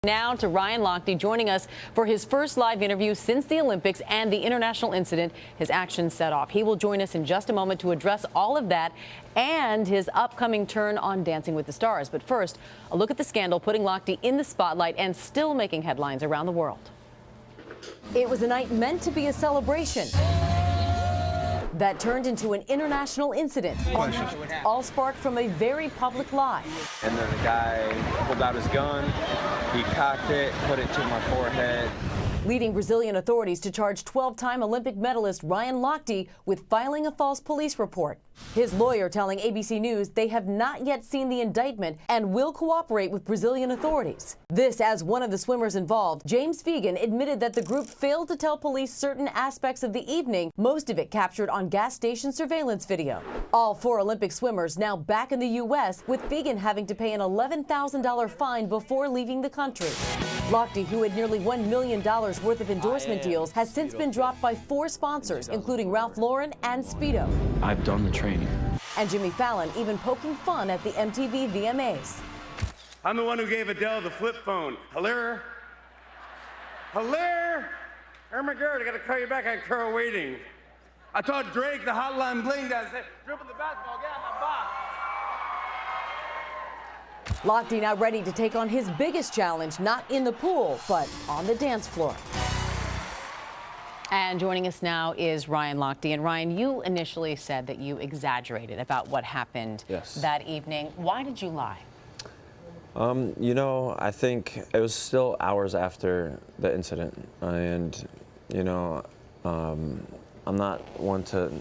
Now to Ryan Lochte, joining us for his first live interview since the Olympics and the international incident his actions set off. He will join us in just a moment to address all of that and his upcoming turn on Dancing with the Stars. But first, a look at the scandal putting Lochte in the spotlight and still making headlines around the world. It was a night meant to be a celebration that turned into an international incident, all sparked from a very public lie. And then the guy pulled out his gun, he cocked it, put it to my forehead. Leading Brazilian authorities to charge 12-time Olympic medalist Ryan Lochte with filing a false police report. His lawyer telling ABC News they have not yet seen the indictment and will cooperate with Brazilian authorities. This as one of the swimmers involved, James Fegan, admitted that the group failed to tell police certain aspects of the evening, most of it captured on gas station surveillance video. All 4 Olympic swimmers now back in the U.S., with Fegan having to pay an $11,000 fine before leaving the country. Lochte, who had nearly $1 million worth of endorsement deals, has since been dropped by 4 sponsors, including Ralph Lauren and Speedo. I've done the training. And Jimmy Fallon even poking fun at the MTV VMAs. I'm the one who gave Adele the flip phone. Hello? Hello? Oh my God, I gotta call you back, I had Carl waiting. I taught Drake the hotline bling that said, dribble the basketball, get out of my box. Lochte now ready to take on his biggest challenge, not in the pool, but on the dance floor. And joining us now is Ryan Lochte. And Ryan, you initially said that you exaggerated about what happened that evening. Why did you lie? You know, I think it was still hours after the incident. And, you know, I'm not one to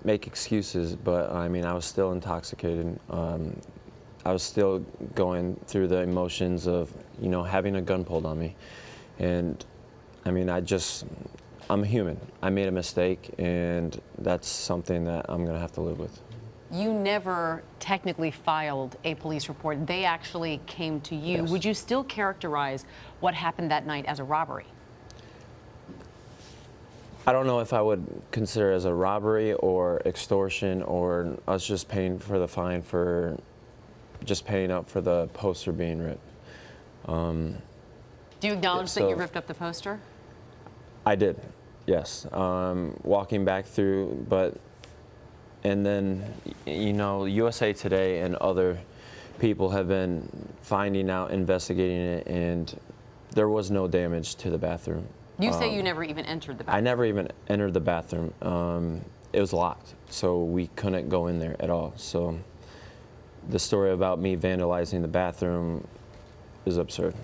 make excuses, but I mean, I was still intoxicated. I was still going through the emotions of, you know, having a gun pulled on me. And I mean, I'm human. I made a mistake, and that's something that I'm gonna have to live with. You never technically filed a police report. They actually came to you. Yes. Would you still characterize what happened that night as a robbery? I don't know if I would consider it as a robbery or extortion or us just paying for the fine for just paying up for the poster being ripped. Do you acknowledge that you ripped up the poster? I did, yes. Walking back through, and then, you know, USA Today and other people have been finding out, investigating it, and there was no damage to the bathroom. You say you never even entered the bathroom. I never even entered the bathroom. It was locked, so we couldn't go in there at all. So the story about me vandalizing the bathroom is absurd.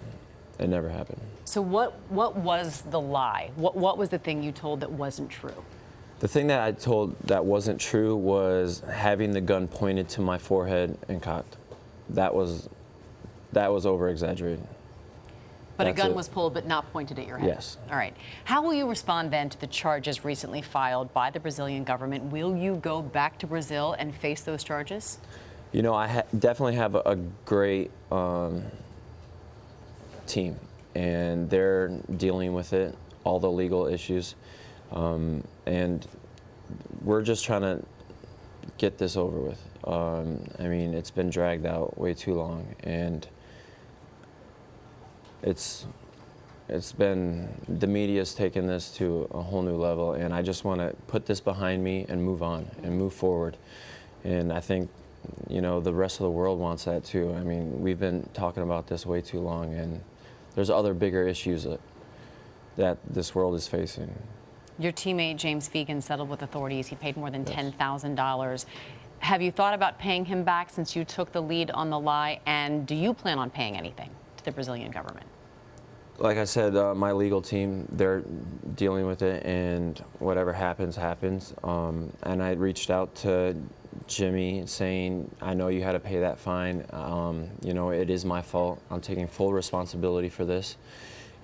It never happened. So what was the lie? What was the thing you told that wasn't true? The thing that I told that wasn't true was having the gun pointed to my forehead and cocked. That was over-exaggerated. But a gun was pulled but not pointed at your head? Yes. All right. How will you respond then to the charges recently filed by the Brazilian government? Will you go back to Brazil and face those charges? You know, I definitely have a great team, and they're dealing with it, all the legal issues, and we're just trying to get this over with. I mean, it's been dragged out way too long, and it's been, the media's taken this to a whole new level, and I just want to put this behind me and move on and move forward. And I think, you know, the rest of the world wants that too. I mean, we've been talking about this way too long, and there's other bigger issues that this world is facing. Your teammate James Fegan settled with authorities. He paid more than $10,000. Have you thought about paying him back since you took the lead on the lie, and do you plan on paying anything to the Brazilian government? Like I said, my legal team, they're dealing with it, and whatever happens, happens. And I reached out to Jimmy saying, I know you had to pay that fine. You know, it is my fault. I'm taking full responsibility for this,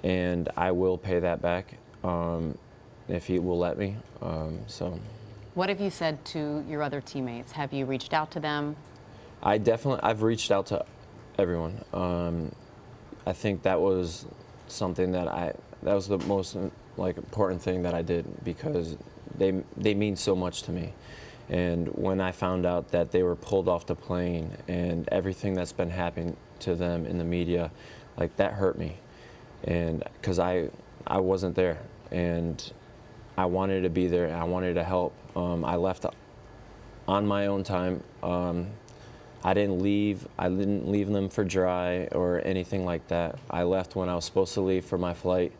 and I will pay that back if he will let me. What have you said to your other teammates? Have you reached out to them? I've reached out to everyone. I think that was something that was the most important thing that I did, because they mean so much to me. And when I found out that they were pulled off the plane and everything that's been happening to them in the media, like, that hurt me. And because I wasn't there, and I wanted to be there, and I wanted to help. I left on my own time. I didn't leave them for dry or anything like that. I left when I was supposed to leave for my flight.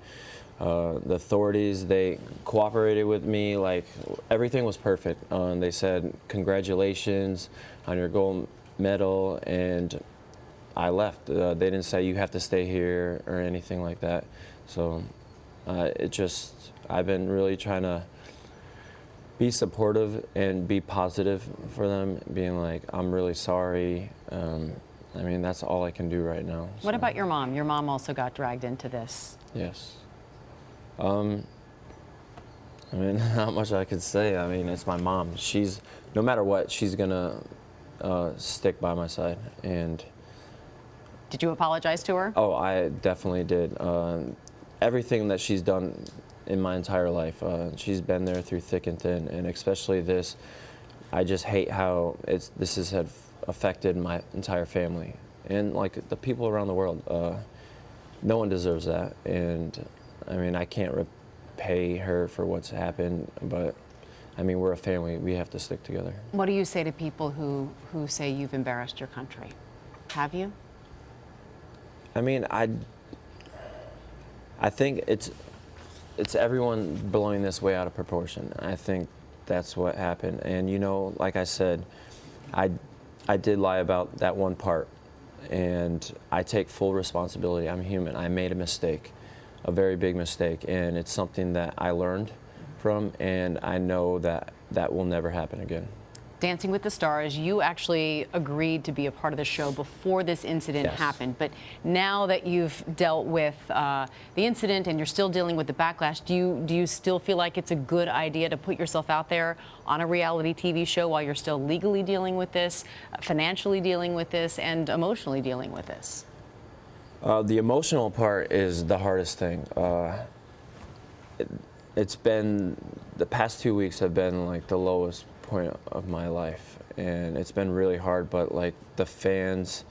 The authorities, they cooperated with me, like, everything was perfect. They said, congratulations on your gold medal, and I left. They didn't say you have to stay here or anything like that. So I've been really trying to be supportive and be positive for them, being like, I'm really sorry. I mean, that's all I can do right now. What about your mom? Your mom also got dragged into this. Yes. I mean, not much I could say. I mean, it's my mom. No matter what, she's gonna stick by my side. And did you apologize to her? Oh, I definitely did. Everything that she's done in my entire life, she's been there through thick and thin, and especially this. I just hate how this has affected my entire family and, like, the people around the world. No one deserves that, and I mean, I can't repay her for what's happened, but I mean, we're a family. We have to stick together. What do you say to people who say you've embarrassed your country? Have you? I mean, I think it's everyone blowing this way out of proportion. I think that's what happened. And, you know, like I said, I did lie about that one part, and I take full responsibility. I'm human. I made a mistake, a very big mistake, and it's something that I learned from, and I know that will never happen again. Dancing with the Stars, you actually agreed to be a part of the show before this incident happened. But now that you've dealt with the incident and you're still dealing with the backlash, do you still feel like it's a good idea to put yourself out there on a reality TV show while you're still legally dealing with this, financially dealing with this, and emotionally dealing with this? The emotional part is the hardest thing. It's been, the past 2 weeks have been like the lowest point of my life, and it's been really hard, but like the fans,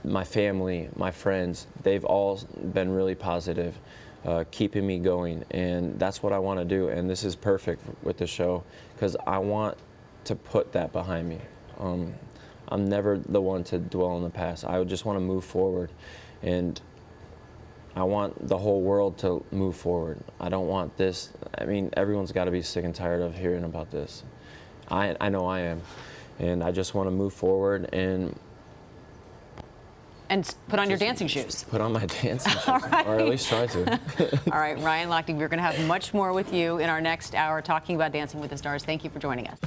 my family, my friends, they've all been really positive, keeping me going, and that's what I want to do. And this is perfect with the show because I want to put that behind me. I'm never the one to dwell on the past. I just want to move forward, and I want the whole world to move forward. I don't want this. I mean, everyone's got to be sick and tired of hearing about this. I know I am, and I just want to move forward and put on your dancing shoes. Put on my dancing shoes, right. Or at least try to. All right, Ryan Lochte, we're going to have much more with you in our next hour talking about Dancing with the Stars. Thank you for joining us.